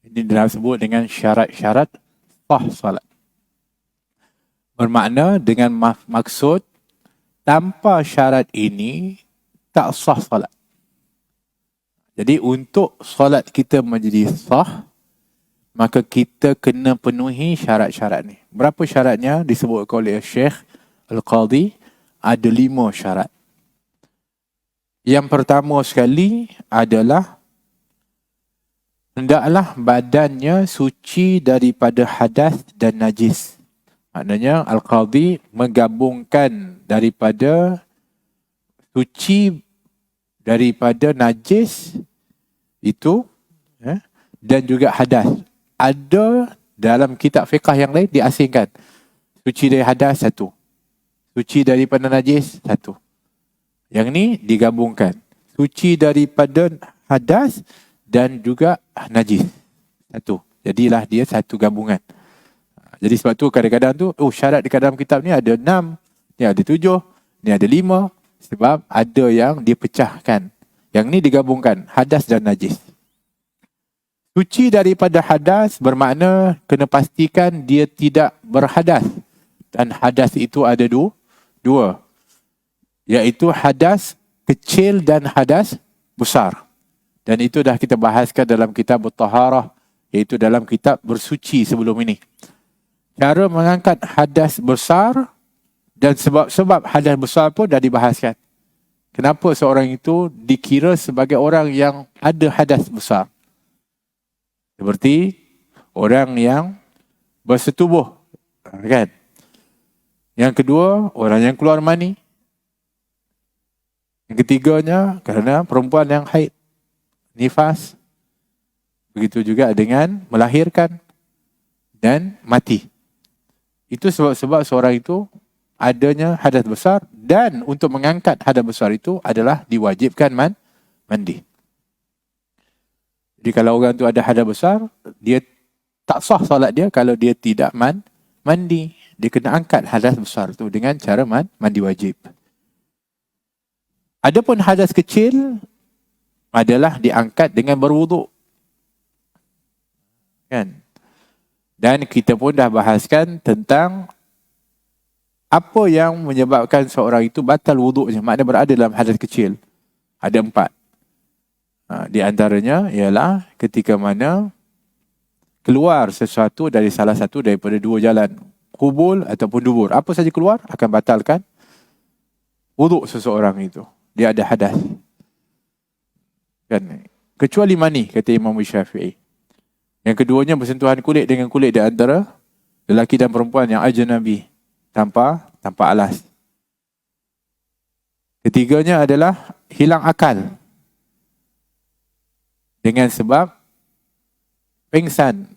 Ini disebut dengan syarat-syarat sah salat. Bermakna dengan maksud tanpa syarat ini tak sah salat. Jadi untuk solat kita menjadi sah, maka kita kena penuhi syarat-syarat ni. Berapa syaratnya disebutkan oleh Syekh Al-Qadhi? Ada 5 syarat. Yang pertama sekali adalah hendaklah badannya suci daripada hadas dan najis. Maknanya Al-Qadhi menggabungkan daripada suci daripada najis itu dan juga hadas. Ada dalam kitab fiqh yang lain diasingkan. Suci dari hadas satu. Suci daripada najis satu. Yang ni digabungkan. Suci daripada hadas dan juga najis satu. Jadilah dia satu gabungan. Jadi sebab tu kadang-kadang tu syarat di dalam kitab ni ada 6, ni ada 7, ni ada 5. Sebab ada yang dipecahkan. Yang ni digabungkan, hadas dan najis. Suci daripada hadas bermakna kena pastikan dia tidak berhadas. Dan hadas itu ada dua. Iaitu hadas kecil dan hadas besar. Dan itu dah kita bahaskan dalam kitab At-Taharah. Iaitu dalam kitab bersuci sebelum ini. Cara mengangkat hadas besar dan sebab-sebab hadas besar pun dah dibahaskan. Kenapa seorang itu dikira sebagai orang yang ada hadas besar? Seperti orang yang bersetubuh, kan? Yang kedua, orang yang keluar mani. Yang ketiganya, kerana perempuan yang haid, nifas. Begitu juga dengan melahirkan dan mati. Itu sebab-sebab seorang itu adanya hadas besar, dan untuk mengangkat hadas besar itu adalah diwajibkan mandi. Jadi kalau orang tu ada hadas besar, dia tak sah solat dia kalau dia tidak mandi. Dia kena angkat hadas besar tu dengan cara mandi wajib. Adapun hadas kecil adalah diangkat dengan berwuduk. Kan? Dan kita pun dah bahaskan tentang apa yang menyebabkan seorang itu batal wuduknya. Maknanya berada dalam hadas kecil. Ada 4. Di antaranya ialah ketika mana keluar sesuatu dari salah satu daripada 2 jalan. Qubul ataupun dubur. Apa saja keluar akan batalkan wuduk seseorang itu. Dia ada hadas. Kan? Kecuali mani, kata Imam Syafi'i. Yang keduanya bersentuhan kulit dengan kulit di antara lelaki dan perempuan yang ajnabi. Tanpa alas. Ketiganya adalah hilang akal. Dengan sebab pingsan,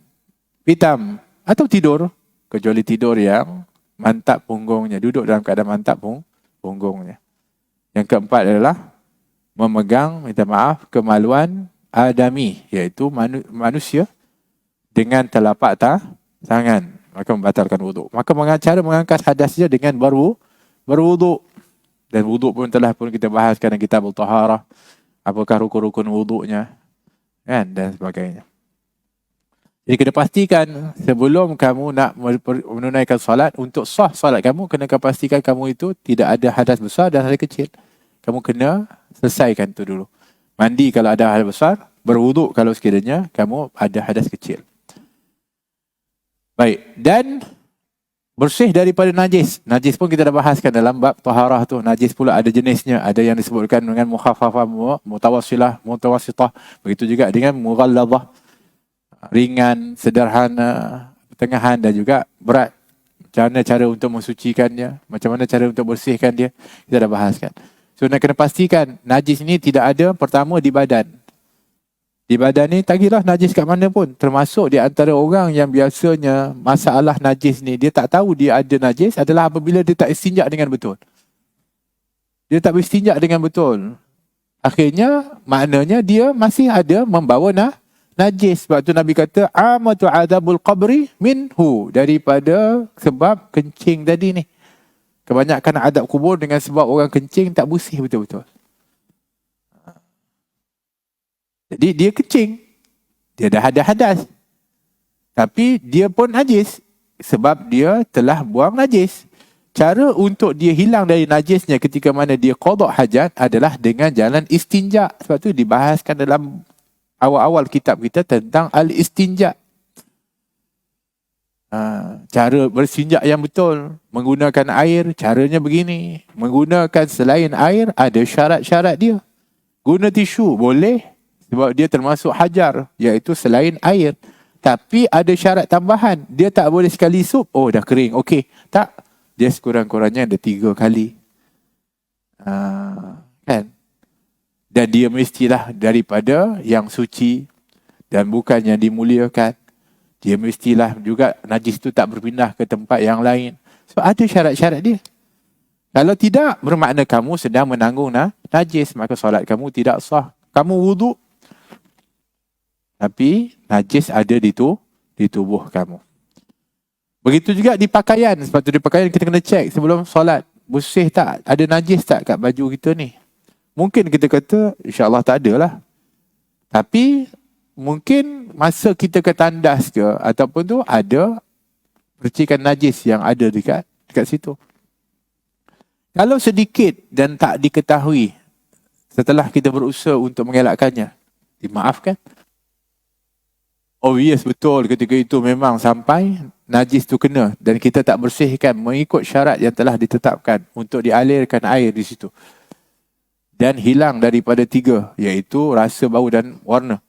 pitam atau tidur. Kecuali tidur yang mantap punggungnya. Duduk dalam keadaan mantap punggungnya. Yang keempat adalah memegang, minta maaf, kemaluan adami. Iaitu manusia dengan telapak tangan. Maka membatalkan wuduk. Maka cara mengangkat hadasnya dengan berwuduk. Dan wuduk pun telah kita bahaskan dalam kitab Al-Taharah. Apakah rukun-rukun wuduknya. Kan? Dan sebagainya. Jadi kena pastikan sebelum kamu nak menunaikan salat, untuk sah salat kamu, kena pastikan kamu itu tidak ada hadas besar dan hadas kecil. Kamu kena selesaikan itu dulu. Mandi kalau ada hadas besar, berwuduk kalau sekiranya kamu ada hadas kecil. Baik, dan bersih daripada najis. Najis pun kita dah bahaskan dalam bab taharah tu. Najis pula ada jenisnya. Ada yang disebutkan dengan mukhaffafah, mutawassitah. Begitu juga dengan mughalladhah. Ringan, sederhana, pertengahan dan juga berat. Macam mana cara untuk mensucikannya, macam mana cara untuk bersihkan dia, kita dah bahaskan. So nak kena pastikan najis ni tidak ada pertama di badan. Di badan ni tak kira najis kat mana pun. Termasuk di antara orang yang biasanya masalah najis ni, dia tak tahu dia ada najis adalah apabila dia tak istinja dengan betul. Dia tak beristinja dengan betul. Akhirnya maknanya dia masih ada membawa najis. Sebab tu Nabi kata amatu adabul qabri minhu, daripada sebab kencing tadi ni. Kebanyakan adab kubur dengan sebab orang kencing tak bersih betul-betul. Jadi dia kencing, dia dah ada hadas. Tapi dia pun najis sebab dia telah buang najis. Cara untuk dia hilang dari najisnya ketika mana dia qada hajat adalah dengan jalan istinja. Sebab tu dibahaskan dalam awal-awal kitab kita tentang al-istinja. Cara bersinjak yang betul, menggunakan air, caranya begini. Menggunakan selain air, ada syarat-syarat dia. Guna tisu, boleh. Sebab dia termasuk hajar, iaitu selain air. Tapi ada syarat tambahan. Dia tak boleh sekali sup, oh dah kering, okey. Tak. Dia sekurang-kurangnya ada 3 kali. Kan? Dan dia mestilah daripada yang suci dan bukan yang dimuliakan. Dia mestilah juga najis tu tak berpindah ke tempat yang lain. So ada syarat-syarat dia. Kalau tidak, bermakna kamu sedang menanggung najis. Maka solat kamu tidak sah. Kamu wuduk, tapi najis ada di tubuh kamu. Begitu juga di pakaian. Sebab tu di pakaian kita kena cek sebelum solat. Bersih tak? Ada najis tak kat baju kita ni? Mungkin kita kata, insyaAllah tak ada lah. Tapi, mungkin masa kita ke tandas ke, ataupun tu ada percikan najis yang ada dekat situ. Kalau sedikit dan tak diketahui, setelah kita berusaha untuk mengelakkannya, dimaafkan. Obvious betul ketika itu memang sampai najis tu kena dan kita tak bersihkan mengikut syarat yang telah ditetapkan untuk dialirkan air di situ. Dan hilang daripada 3, iaitu rasa bau dan warna.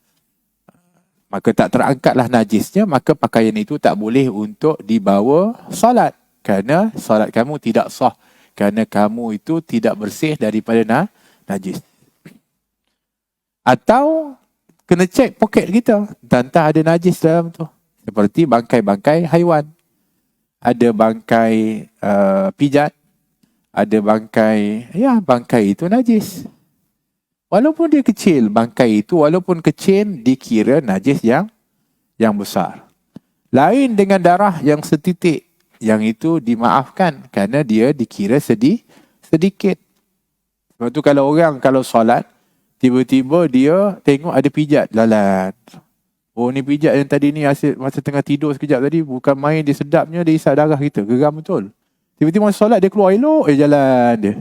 Maka tak terangkatlah najisnya, maka pakaian itu tak boleh untuk dibawa solat. Kerana solat kamu tidak sah. Kerana kamu itu tidak bersih daripada najis. Atau kena cek poket kita. Entah ada najis dalam tu. Seperti bangkai-bangkai haiwan. Ada bangkai pijat. Ada bangkai, bangkai itu najis. Walaupun dia kecil, bangkai itu walaupun kecil dikira najis yang besar. Lain dengan darah yang setitik. Yang itu dimaafkan kerana dia dikira sedikit. Sebab tu kalau solat, tiba-tiba dia tengok ada pijat lalat. Oh ni pijat yang tadi ni masa tengah tidur sekejap tadi, bukan main dia sedapnya, dia isap darah kita. Geram betul. Tiba-tiba masa solat dia keluar elok jalan dia.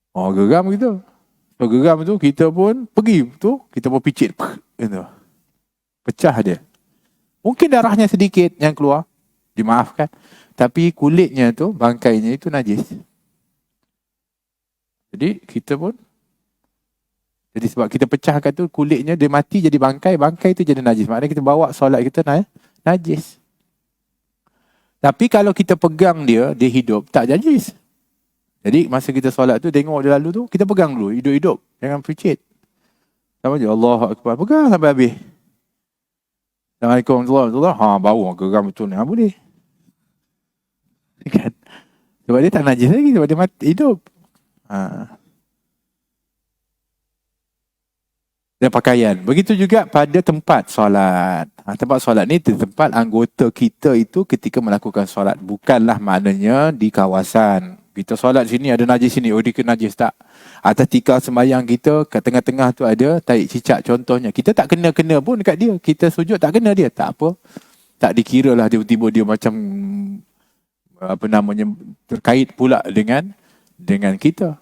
Oh geram gitu. So geram tu kita pun pergi tu, kita pun picit. Gitu. Pecah dia. Mungkin darahnya sedikit yang keluar, dimaafkan. Tapi kulitnya tu, bangkainya itu najis. Jadi kita pun, jadi sebab kita pecahkan tu, kulitnya dia mati jadi bangkai, bangkai tu jadi najis. Maknanya kita bawa solat kita najis. Tapi kalau kita pegang dia hidup, tak najis. Jadi masa kita solat tu, tengok dia lalu tu, kita pegang dulu, hidup-hidup. Jangan picit. Sama je, Allahu Akbar. Pegang sampai habis. Assalamualaikum warahmatullahi wabarakatuh. Bau, geram betul ni. Boleh. Kan? Sebab dia tak najis lagi, sebab dia mati, hidup. Dan pakaian. Begitu juga pada tempat solat. Tempat solat ni tempat anggota kita itu ketika melakukan solat. Bukanlah maknanya di kawasan. Kita solat sini ada najis sini. Oh dia kena najis tak? Atas tikar sembahyang kita kat tengah-tengah tu ada tahi cicak contohnya. Kita tak kena-kena pun dekat dia. Kita sujud tak kena dia. Tak apa. Tak dikira lah tiba-tiba dia macam terkait pula dengan kita.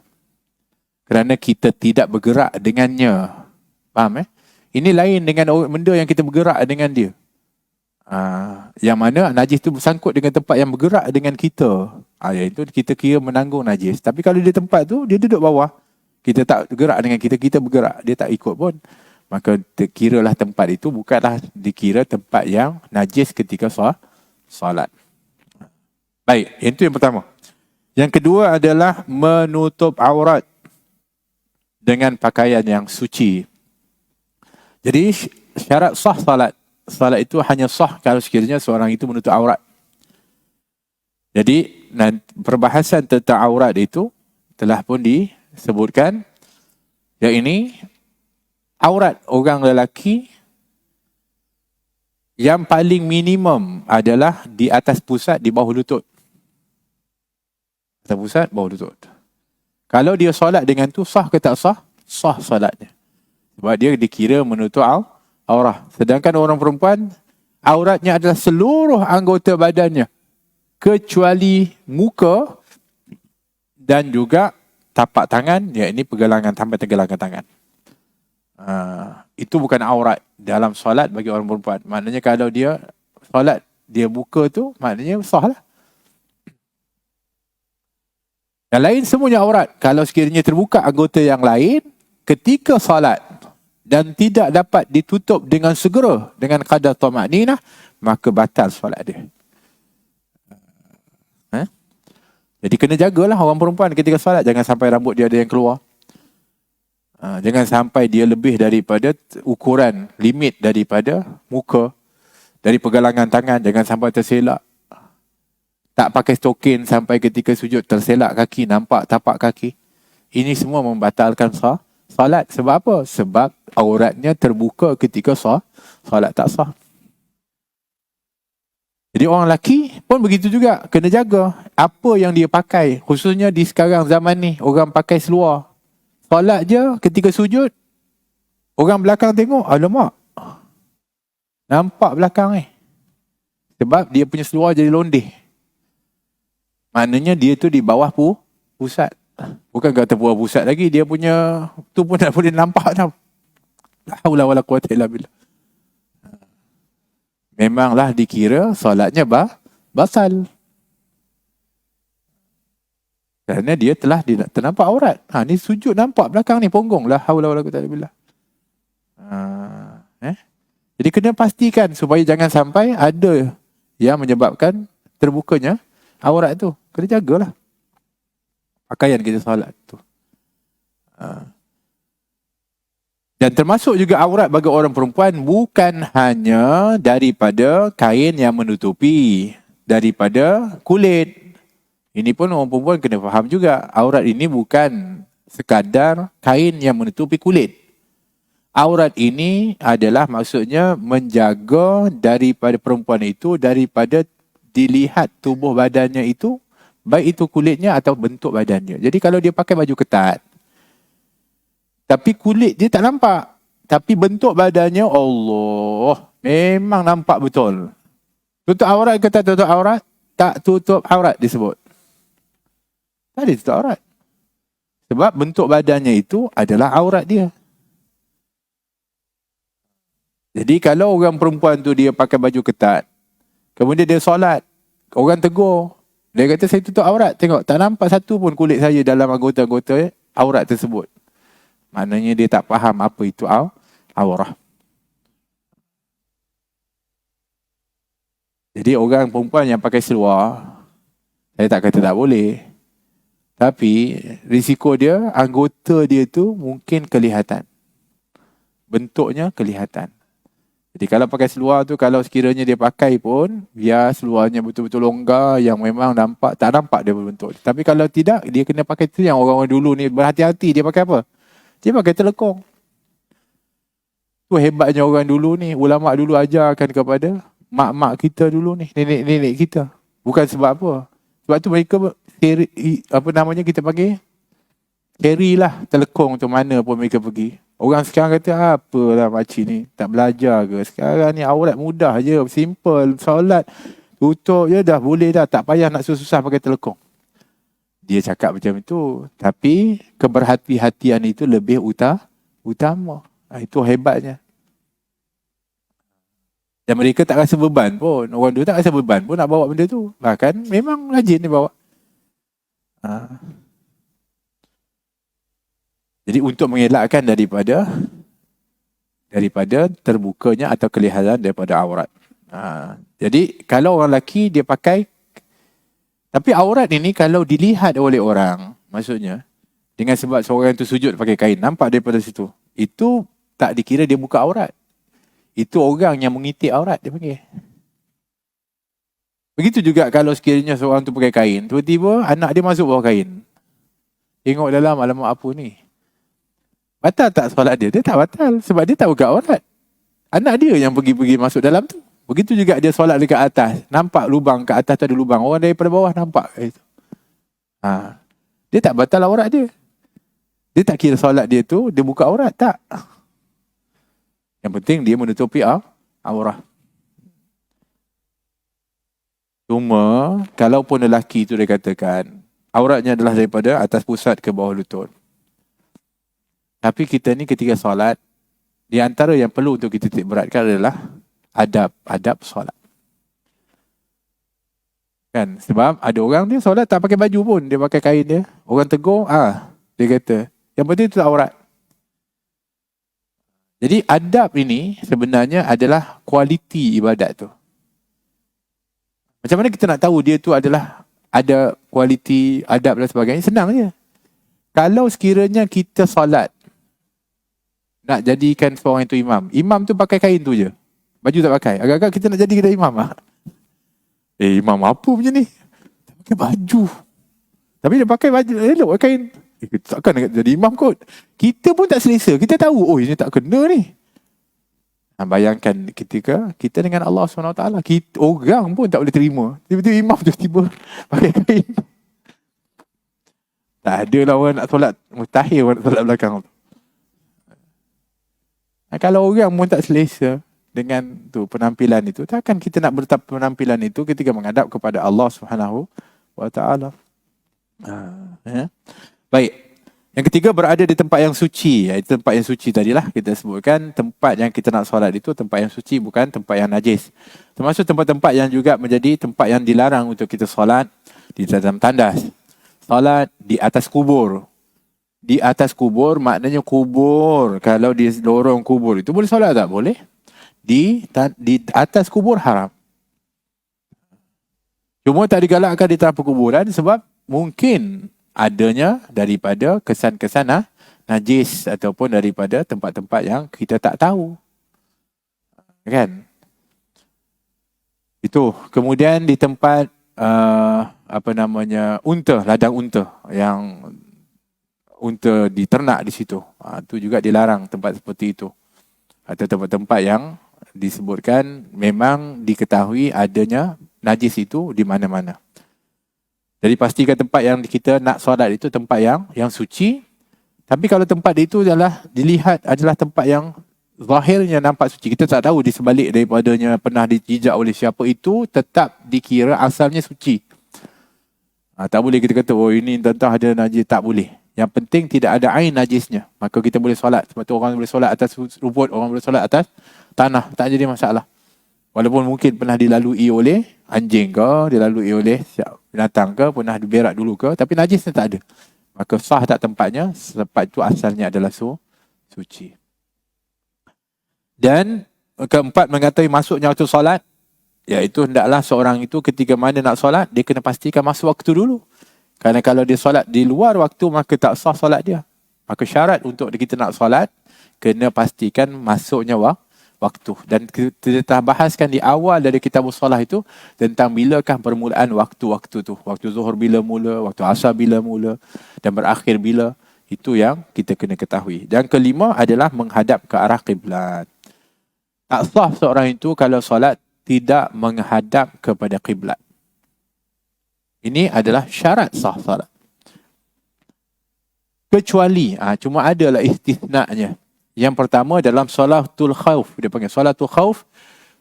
Kerana kita tidak bergerak dengannya. Faham Ini lain dengan benda yang kita bergerak dengan dia. Yang mana najis tu bersangkut dengan tempat yang bergerak dengan kita. Iaitu kita kira menanggung najis. Tapi kalau dia tempat tu, dia duduk bawah. Kita tak bergerak dengan kita bergerak. Dia tak ikut pun. Maka kiralah tempat itu bukanlah dikira tempat yang najis ketika solat. Baik, itu yang pertama. Yang kedua adalah menutup aurat dengan pakaian yang suci. Jadi syarat sah salat. Salat itu hanya sah kalau sekiranya seorang itu menutup aurat. Jadi perbahasan tentang aurat itu telah pun disebutkan. Yang ini aurat orang lelaki yang paling minimum adalah di atas pusat di bawah lutut. Atas pusat bawah lutut. Kalau dia solat dengan tu sah ke tak sah? Sah solatnya. Sebab dia dikira menutup aurat. Sedangkan orang perempuan Auratnya adalah seluruh anggota badannya kecuali muka dan juga tapak tangan, ini pergelangan sampai pergelangan tangan. Itu bukan aurat dalam solat bagi orang perempuan. Maknanya kalau dia solat, dia buka tu, maknanya sah lah. Yang lain semuanya aurat. Kalau sekiranya terbuka anggota yang lain ketika solat dan tidak dapat ditutup dengan segera dengan qadar tamakninah, maka batal solat dia. Jadi kena jagalah orang perempuan ketika solat. Jangan sampai rambut dia ada yang keluar. Jangan sampai dia lebih daripada ukuran, limit daripada muka. Dari pergelangan tangan, jangan sampai terselak. Tak pakai stokin sampai ketika sujud terselak kaki, nampak tapak kaki. Ini semua membatalkan solat. Sebab apa? Sebab auratnya terbuka ketika solat tak sah. Jadi orang lelaki pun begitu juga. Kena jaga apa yang dia pakai. Khususnya di sekarang zaman ni. Orang pakai seluar. Solat je ketika sujud. Orang belakang tengok. Alamak. Nampak belakang ni. Sebab dia punya seluar jadi londeh. Maknanya dia tu di bawah pusat. Bukan kata bawah pusat lagi. Dia punya tu pun tak boleh nampak tau. La haula wala quwwata illa billah. Memanglah dikira solatnya batal. Kerana dia telah ternampak aurat. Ni sujud nampak belakang ni punggung. La haula wala quwwata illa billah. Jadi kena pastikan supaya jangan sampai ada yang menyebabkan terbukanya aurat tu. Kena jagalah pakaian kita solat tu. Dan termasuk juga aurat bagi orang perempuan bukan hanya daripada kain yang menutupi, daripada kulit. Ini pun orang perempuan kena faham juga. Aurat ini bukan sekadar kain yang menutupi kulit. Aurat ini adalah maksudnya menjaga daripada perempuan itu, daripada dilihat tubuh badannya itu, baik itu kulitnya atau bentuk badannya. Jadi kalau dia pakai baju ketat, tapi kulit dia tak nampak. Tapi bentuk badannya, Allah, memang nampak betul. Tutup aurat ke tak tutup aurat? Tak tutup aurat disebut. Tak ada tutup aurat. Sebab bentuk badannya itu adalah aurat dia. Jadi kalau orang perempuan tu dia pakai baju ketat, kemudian dia solat, orang tegur. Dia kata saya tutup aurat. Tengok, tak nampak satu pun kulit saya dalam anggota-anggota aurat tersebut. Maknanya dia tak faham apa itu aurah. Jadi orang perempuan yang pakai seluar, saya tak kata tak boleh. Tapi risiko dia, anggota dia tu mungkin kelihatan. Bentuknya kelihatan. Jadi kalau pakai seluar tu, kalau sekiranya dia pakai pun, biar seluarnya betul-betul longgar yang memang nampak, tak nampak dia berbentuk. Tapi kalau tidak, dia kena pakai tu yang orang-orang dulu ni berhati-hati. Dia pakai apa? Dia pakai telekong. Tu hebatnya orang dulu ni. Ulama dulu ajarkan kepada mak-mak kita dulu ni. Nenek-nenek kita. Bukan sebab apa. Sebab tu mereka kita panggil? Carry lah telekong tu mana pun mereka pergi. Orang sekarang kata apalah makcik ni. Tak belajar ke. Sekarang ni aurat mudah je. Simple. Solat. Tutup je dah. Boleh dah. Tak payah nak susah-susah pakai telekong. Dia cakap macam itu. Tapi keberhati-hatian itu lebih utama. Itu hebatnya. Dan mereka tak rasa beban pun. Orang dulu tak rasa beban pun nak bawa benda tu. Bahkan memang rajin dia bawa. Jadi untuk mengelakkan daripada terbukanya atau kelihatan daripada aurat. Jadi kalau orang lelaki dia pakai, tapi aurat ini kalau dilihat oleh orang, maksudnya dengan sebab seorang itu sujud pakai kain, nampak daripada situ, itu tak dikira dia buka aurat. Itu orang yang mengitik aurat, dia panggil. Begitu juga kalau sekiranya seorang tu pakai kain, tiba-tiba anak dia masuk bawah kain. Tengok dalam, alamak apa ni? Batal tak solat dia? Dia tak batal sebab dia tak buka aurat. Anak dia yang pergi masuk dalam tu. Begitu juga dia solat dekat atas. Nampak lubang, kat atas tu ada lubang. Orang daripada bawah nampak. Dia tak batal aurat dia. Dia tak kira solat dia tu, dia buka aurat. Tak. Yang penting dia menutupi aurat. Cuma, kalaupun lelaki itu dia katakan, auratnya adalah daripada atas pusat ke bawah lutut. Tapi kita ni ketika solat, di antara yang perlu untuk kita titik beratkan adalah adab solat. Kan? Sebab ada orang dia solat tak pakai baju pun, dia pakai kain dia. Orang tegur, dia kata, yang penting itu aurat. Jadi adab ini sebenarnya adalah kualiti ibadat tu. Macam mana kita nak tahu dia tu adalah ada kualiti adab dan sebagainya? Senang je. Kalau sekiranya kita solat, nak jadikan seorang itu imam. Imam tu pakai kain tu je. Baju tak pakai. Agak-agak kita nak jadi kita imam lah. Imam apa punya ni? Tak pakai baju. Tapi dia pakai baju, elok kain. Takkan nak jadi imam kot. Kita pun tak selesa. Kita tahu, ini tak kena ni. Bayangkan ketika kita dengan Allah SWT. Orang pun tak boleh terima. Tiba-tiba imam tiba-tiba pakai kain. Tak ada lah orang nak solat. Mustahil orang nak solat belakang tu. Kalau orang pun tak selesa dengan tu penampilan itu, takkan kita nak bertap penampilan itu ketika menghadap kepada Allah SWT. Baik. Yang ketiga, berada di tempat yang suci. Itu tempat yang suci tadilah kita sebutkan. Tempat yang kita nak solat itu tempat yang suci, bukan tempat yang najis. Termasuk tempat-tempat yang juga menjadi tempat yang dilarang untuk kita solat di dalam tandas. Solat di atas kubur. Di atas kubur maknanya kubur. Kalau di lorong kubur itu boleh solat tak? Boleh. Di atas kubur haram. Cuma tak digalakkan di tanah perkuburan sebab mungkin adanya daripada kesan-kesan najis ataupun daripada tempat-tempat yang kita tak tahu. Kan? Itu. Kemudian di tempat unta, ladang unta yang unta diternak di situ. Itu juga dilarang tempat seperti itu. Atau tempat-tempat yang disebutkan memang diketahui adanya najis itu di mana-mana. Jadi pastikan tempat yang kita nak solat itu tempat yang suci. Tapi kalau tempat itu dilihat adalah tempat yang zahirnya nampak suci. Kita tak tahu di sebalik daripadanya pernah dijijak oleh siapa, itu tetap dikira asalnya suci. Tak boleh kita kata, ini tentang ada najis. Tak boleh. Yang penting tidak ada ain najisnya. Maka kita boleh solat. Sebab tu orang boleh solat atas rumput, orang boleh solat atas tanah. Tak jadi masalah. Walaupun mungkin pernah dilalui oleh anjing ke, dilalui oleh binatang ke, pernah diberak dulu ke, tapi najisnya tak ada. Maka sah tak tempatnya, tempat itu asalnya adalah suci. Dan keempat, mengetahui masuknya waktu solat, iaitu hendaklah seorang itu ketika mana nak solat, dia kena pastikan masuk waktu dulu. Kerana kalau dia solat di luar waktu, maka tak sah solat dia. Maka syarat untuk kita nak solat, kena pastikan masuknya waktu. Dan kita telah bahaskan di awal dari kitab solat itu, tentang bilakah permulaan waktu-waktu tu. Waktu zuhur bila mula, waktu asar bila mula, dan berakhir bila. Itu yang kita kena ketahui. Dan kelima adalah menghadap ke arah kiblat. Tak sah seorang itu kalau solat tidak menghadap kepada kiblat. Ini adalah syarat sah salat. Kecuali, cuma adalah istisnanya. Yang pertama dalam solatul khauf. Dia panggil solatul khauf.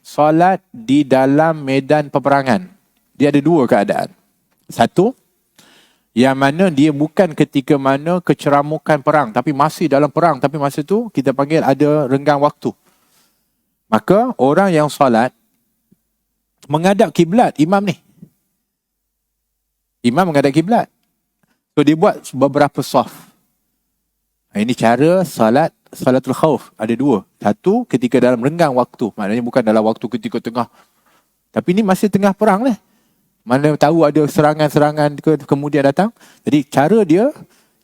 Solat di dalam medan peperangan. Dia ada dua keadaan. Satu, yang mana dia bukan ketika mana keceramukan perang, tapi masih dalam perang. Tapi masa tu kita panggil ada renggang waktu. Maka orang yang solat menghadap kiblat imam ni. Imam menghadap kiblat. So dia buat beberapa saf. Ini cara salatul khauf. Ada dua. Satu ketika dalam renggang waktu. Maknanya bukan dalam waktu ketika tengah. Tapi ini masih tengah perang lah. Mana tahu ada serangan-serangan kemudian datang. Jadi cara dia,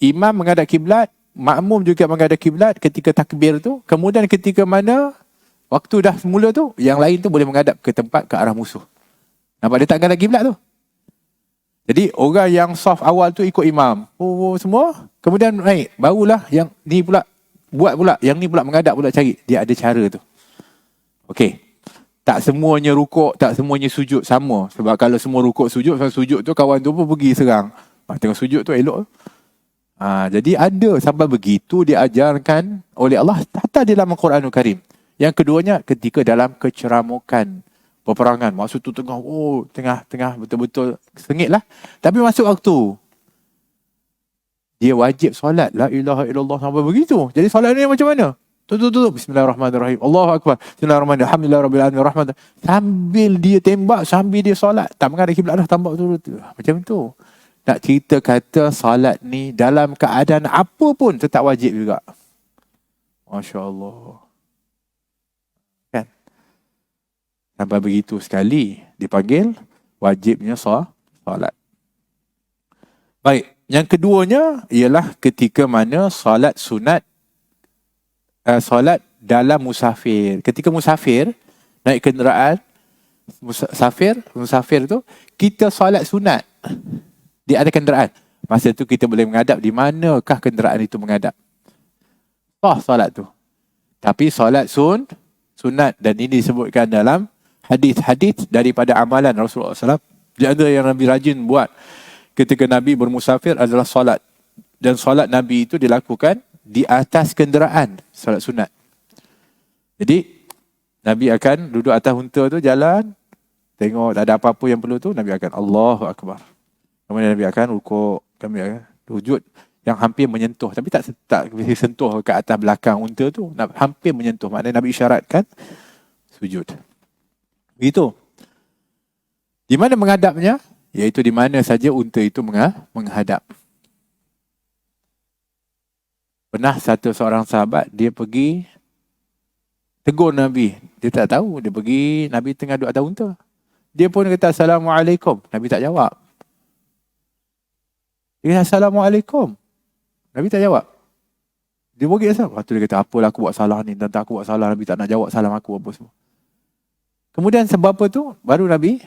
imam menghadap kiblat, makmum juga menghadap kiblat ketika takbir tu. Kemudian ketika mana waktu dah semula tu, yang lain tu boleh menghadap ke tempat ke arah musuh. Nampak dia tak menghadap kiblat tu? Jadi orang yang saf awal tu ikut imam. Semua. Kemudian naik. Barulah yang ni pula buat pula. Yang ni pula menghadap pula cari. Dia ada cara tu. Okey. Tak semuanya rukuk, tak semuanya sujud sama. Sebab kalau semua rukuk sujud tu kawan tu pun pergi serang. Tengok sujud tu elok. Jadi ada sampai begitu diajarkan oleh Allah. Hatta di dalam Al-Quranul Karim. Yang keduanya ketika dalam keceramukan peperangan. Masa tu tengah betul-betul sengit lah. Tapi masuk waktu, dia wajib solat la ilaha illallah sampai begitu. Jadi solat ni macam mana? Tutup. Bismillahirrahmanirrahim. Allahu akbar. Bismillahirrahmanirrahim. Alhamdulillahirabbil alamin. Sambil dia tembak, sambil dia solat. Tak menghadap kiblat dah, tambah betul-betul. Macam tu. Nak cerita kata solat ni dalam keadaan apa pun tetap wajib juga. Masya-Allah. Kan? Sampai begitu sekali dipanggil wajibnya solat. Baik, yang keduanya ialah ketika mana solat sunat, solat dalam musafir. Ketika musafir, naik kenderaan, musafir tu, kita solat sunat di atas kenderaan. Masa tu kita boleh menghadap di manakah kenderaan itu menghadap. Solat tu. Tapi solat sunat, dan ini disebutkan dalam hadis-hadis daripada amalan Rasulullah SAW. Di antara yang Nabi rajin buat ketika Nabi bermusafir adalah solat. Dan solat Nabi itu dilakukan di atas kenderaan, solat sunat. Jadi Nabi akan duduk atas unta tu, jalan, tengok tak ada apa-apa yang perlu tu, Nabi akan Allahu akbar. Kemudian Nabi akan rukuk, Nabi akan sujud yang hampir menyentuh, tapi tak sentuh ke atas belakang unta tu, hampir menyentuh. Maknanya Nabi isyaratkan sujud. Begitu. Di mana menghadapnya? Iaitu di mana saja unta itu menghadap. Pernah seorang sahabat, dia pergi tegur Nabi. Dia tak tahu, dia pergi, Nabi tengah duduk atas unta. Dia pun kata Assalamualaikum. Nabi tak jawab. Dia kata Assalamualaikum. Nabi tak jawab. Dia pergi asal. Lepas tu dia kata, apalah aku buat salah ni. Dan tak aku buat salah, Nabi tak nak jawab salam aku apa semua. Kemudian sebab apa tu, baru Nabi,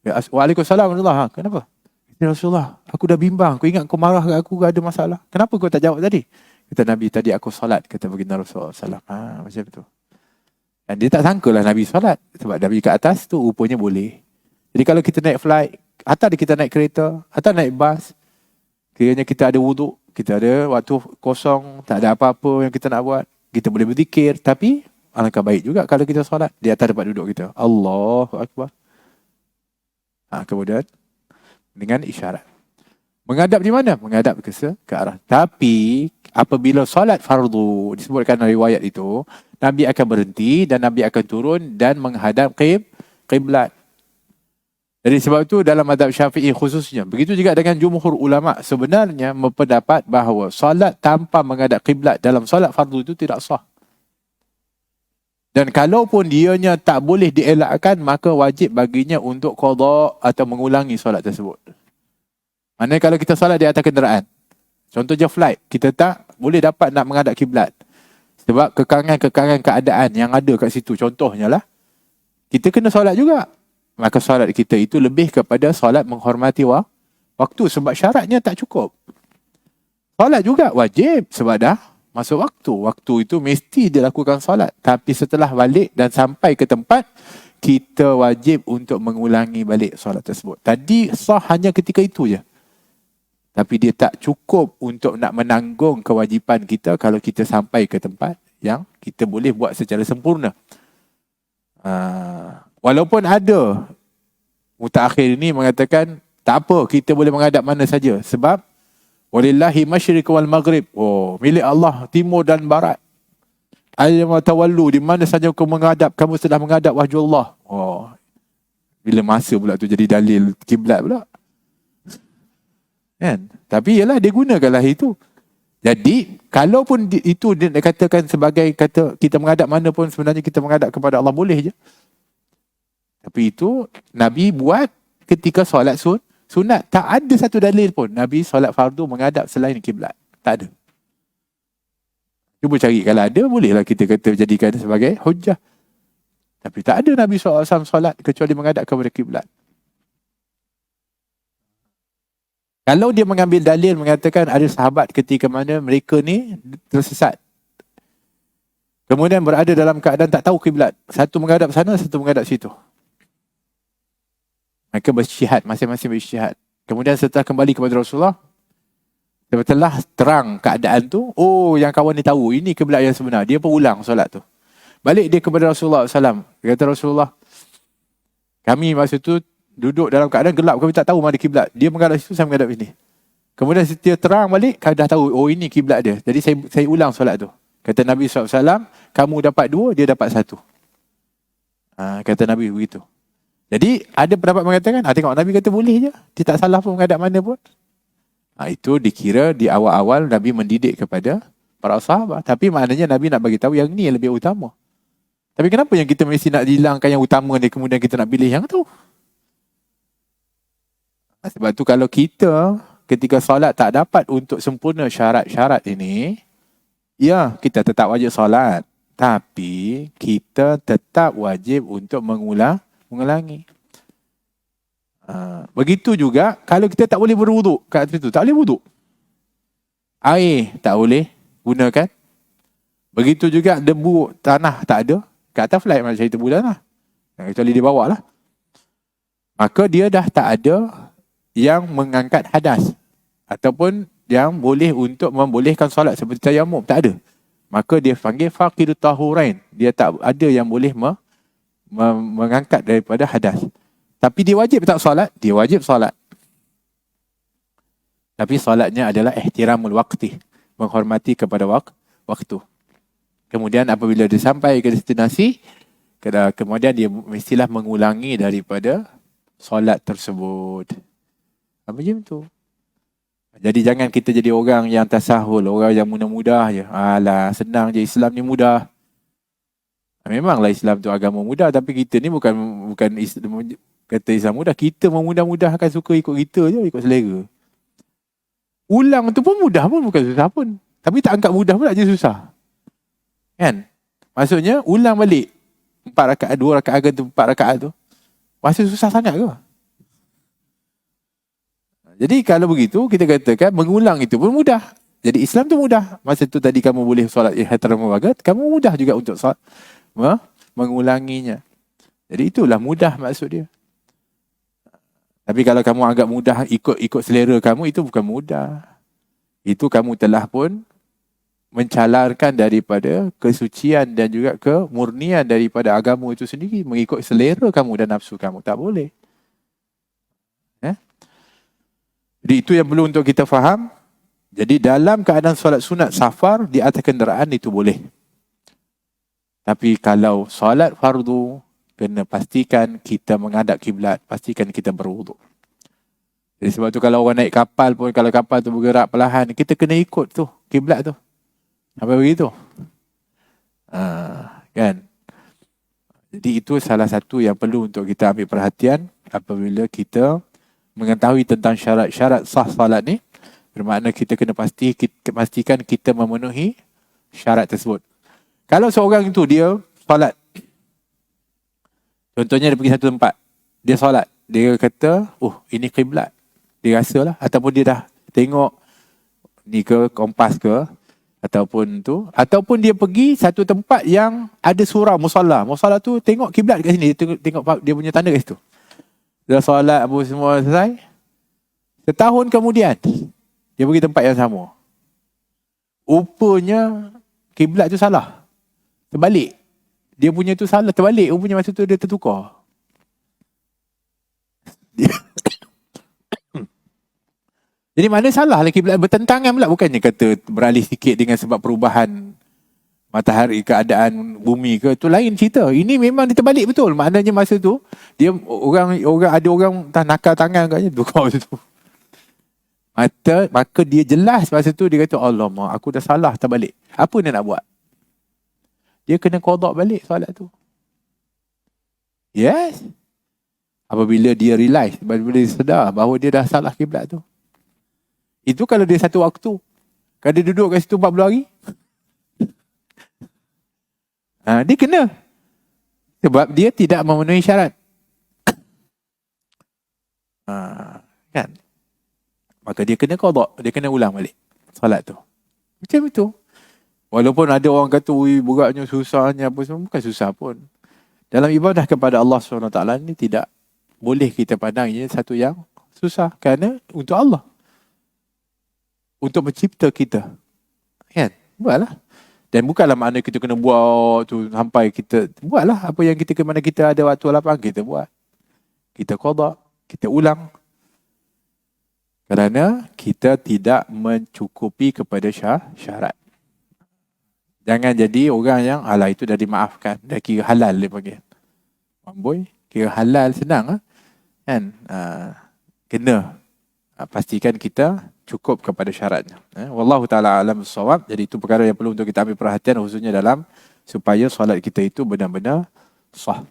Waalaikumsalam warahmatullahi. Kenapa? Ya Rasulullah, aku dah bimbang. Kau ingat kau marah ke aku, ada masalah. Kenapa kau tak jawab tadi? Kata Nabi, tadi aku solat. Kata baginda Rasulullah SAW. Macam tu. Dan dia tak sangka lah Nabi solat. Sebab Nabi kat atas tu rupanya boleh. Jadi kalau kita naik flight, atau kita naik kereta, atau naik bas, kiranya kita ada wuduk, kita ada waktu kosong, tak ada apa-apa yang kita nak buat, kita boleh berzikir. Tapi alangkah baik juga kalau kita solat di atas tempat duduk kita. Allahu akbar. Kemudian dengan isyarat. Menghadap di mana? Menghadap ke arah. Tapi apabila solat fardu, disebutkan dalam riwayat itu, Nabi akan berhenti dan Nabi akan turun dan menghadap qiblat. Jadi sebab itu dalam mazhab Syafi'i khususnya, begitu juga dengan jumhur ulama, sebenarnya berpendapat bahawa solat tanpa menghadap qiblat dalam solat fardu itu tidak sah. Dan kalaupun dianya tak boleh dielakkan, maka wajib baginya untuk qada atau mengulangi solat tersebut. Maknanya kalau kita solat di atas kenderaan, contohnya flight, kita tak boleh dapat nak menghadap kiblat. Sebab kekangan-kekangan keadaan yang ada kat situ, contohnya lah, kita kena solat juga. Maka solat kita itu lebih kepada solat menghormati waktu, sebab syaratnya tak cukup. Solat juga wajib sebab dah masuk waktu. Waktu itu mesti dilakukan solat. Tapi setelah balik dan sampai ke tempat, kita wajib untuk mengulangi balik solat tersebut. Tadi sah hanya ketika itu je. Tapi dia tak cukup untuk nak menanggung kewajipan kita kalau kita sampai ke tempat yang kita boleh buat secara sempurna. Walaupun ada mutaakhir ini mengatakan tak apa, kita boleh menghadap mana saja. Sebab walillahi masyriq wal maghrib. Milik Allah timur dan barat. Ayyama tawallu, di mana saja kau menghadap, kamu sudah menghadap wajhullah. Bila masa pula tu jadi dalil kiblat pula. Kan? Tapi ialah dia gunakanlah itu. Jadi kalaupun itu dia katakan sebagai kata kita menghadap mana pun, sebenarnya kita menghadap kepada Allah boleh je. Tapi itu Nabi buat ketika solat sunat. Tak ada satu dalil pun Nabi solat fardu menghadap selain kiblat. Tak ada. Cuba cari, kalau ada bolehlah kita kata jadikan sebagai hujjah. Tapi tak ada Nabi SAW solat kecuali menghadap kepada kiblat. Kalau dia mengambil dalil mengatakan ada sahabat ketika mana mereka ni tersesat, kemudian berada dalam keadaan tak tahu kiblat, satu menghadap sana, satu menghadap situ, mereka bersyihad, masing-masing bersyihad. Kemudian setelah kembali kepada Rasulullah, setelah terang keadaan tu, yang kawan ni tahu ini kiblat yang sebenar, dia pun ulang solat tu. Balik dia kepada Rasulullah SAW. Dia kata, Rasulullah, Kami masa tu duduk dalam keadaan gelap, kami tak tahu mana kiblat. Dia menghadap situ, saya menghadap sini. Kemudian dia terang balik, kami dah tahu, oh ini kiblat dia. Jadi saya ulang solat tu. Kata Nabi SAW, kamu dapat 2, dia dapat 1. Kata Nabi begitu. Jadi ada pendapat mengatakan, tengok Nabi kata boleh je. Dia tak salah pun menghadap mana pun. Itu dikira di awal-awal Nabi mendidik kepada para sahabat. Tapi maknanya Nabi nak bagi tahu yang ni yang lebih utama. Tapi kenapa yang kita mesti nak hilangkan yang utama ni, kemudian kita nak pilih yang tu? Sebab tu kalau kita ketika solat tak dapat untuk sempurna syarat-syarat ini, ya kita tetap wajib solat. Tapi kita tetap wajib untuk mengulangi. Begitu juga kalau kita tak boleh berwuduk kat situ, tak boleh wuduk. Air tak boleh gunakan. Begitu juga debu tanah tak ada. Kat atas flight macam cerita bulan lah. Kecuali di bawah lah. Maka dia dah tak ada yang mengangkat hadas. Ataupun yang boleh untuk membolehkan solat seperti tayamum. Tak ada. Maka dia panggil faqidut tahurain. Dia tak ada yang boleh mengangkat daripada hadas. Tapi dia wajib tak solat? Dia wajib solat. Tapi solatnya adalah ihtiramul waqti. Menghormati kepada waktu. Kemudian apabila dia sampai ke destinasi, kemudian dia mestilah mengulangi daripada solat tersebut. Macam tu. Jadi jangan kita jadi orang yang tasahul, orang yang mudah-mudah je. Alah, senang je, Islam ni mudah. Memanglah Islam tu agama mudah, tapi kita ni bukan kata Islam mudah. Kita memudah-mudahkan, suka ikut kita je, ikut selera. Ulang tu pun mudah pun, bukan susah pun. Tapi tak angkat mudah pun, je susah. Kan? Maksudnya, ulang balik 4 rakaat, 2 rakaat ke 4 rakaat tu. Masa susah sangat ke? Jadi kalau begitu, kita katakan mengulang itu pun mudah. Jadi Islam tu mudah. Masa tu tadi kamu boleh solat ihtiram wagat, kamu mudah juga untuk solat, mengulanginya. Jadi itulah mudah maksud dia. Tapi kalau kamu anggap mudah ikut selera kamu, itu bukan mudah. Itu kamu telah pun mencalarkan daripada kesucian dan juga kemurnian daripada agama itu sendiri, mengikut selera kamu dan nafsu kamu. Tak boleh. Jadi itu yang perlu untuk kita faham. Jadi dalam keadaan solat sunat safar di atas kenderaan itu boleh. Tapi kalau solat fardu, kena pastikan kita menghadap kiblat, pastikan kita berwuduk. Jadi sebab tu kalau orang naik kapal pun, kalau kapal tu bergerak perlahan, kita kena ikut tu kiblat tu. Apa begitu? Kan? Jadi itu salah satu yang perlu untuk kita ambil perhatian apabila kita mengetahui tentang syarat-syarat sah salat ni. Bermakna kita kena pastikan kita memenuhi syarat tersebut. Kalau seorang itu dia solat, contohnya dia pergi satu tempat, dia solat, dia kata, ini kiblat. Dia rasalah, ataupun dia dah tengok ni ke kompas ke, ataupun dia pergi satu tempat yang ada surau musalla. Musalla tu tengok kiblat kat sini, dia tengok dia punya tanda kat situ. Dah solat apa semua selesai. Setahun kemudian, dia pergi tempat yang sama. Rupanya kiblat tu salah. Terbalik. Dia punya tu salah, terbalik. Rupanya masa tu dia tertukar. Jadi mana salah lah kiblat bertentangan pula. Bukannya kata beralih sikit dengan sebab perubahan matahari, keadaan bumi ke, tu lain cerita. Ini memang dia terbalik betul. Maknanya masa tu dia ada orang nakal tangan katnya tukar masa tu. Maka dia jelas masa tu dia kata, Alamak, aku dah salah terbalik. Apa dia nak buat? Dia kena qada balik solat tu. Yes. Apabila dia realize, apabila dia sedar bahawa dia dah salah kiblat tu. Itu kalau dia satu waktu. Kalau dia duduk kat situ 40 hari, dia kena. Sebab dia tidak memenuhi syarat. Kan? Maka dia kena qada, dia kena ulang balik solat tu. Macam itu. Walaupun ada orang kata, beratnya, susahnya apa semua, bukan susah pun. Dalam ibadah kepada Allah SWT ni tidak boleh kita pandang ini satu yang susah. Kerana untuk Allah. Untuk mencipta kita. Kan? Buatlah. Dan bukanlah makna kita kena buat tu sampai kita, buatlah apa yang kita, mana kita ada waktu lapang, kita buat. kita qada, kita ulang. Kerana kita tidak mencukupi kepada syarat. Jangan jadi orang yang alah itu dah dimaafkan, dah kira halal dia panggil. Amboi, kira halal senang kan? Kena pastikan kita cukup kepada syaratnya. Wallahu taala alam bissawab. Jadi itu perkara yang perlu untuk kita ambil perhatian, khususnya dalam supaya solat kita itu benar-benar sah.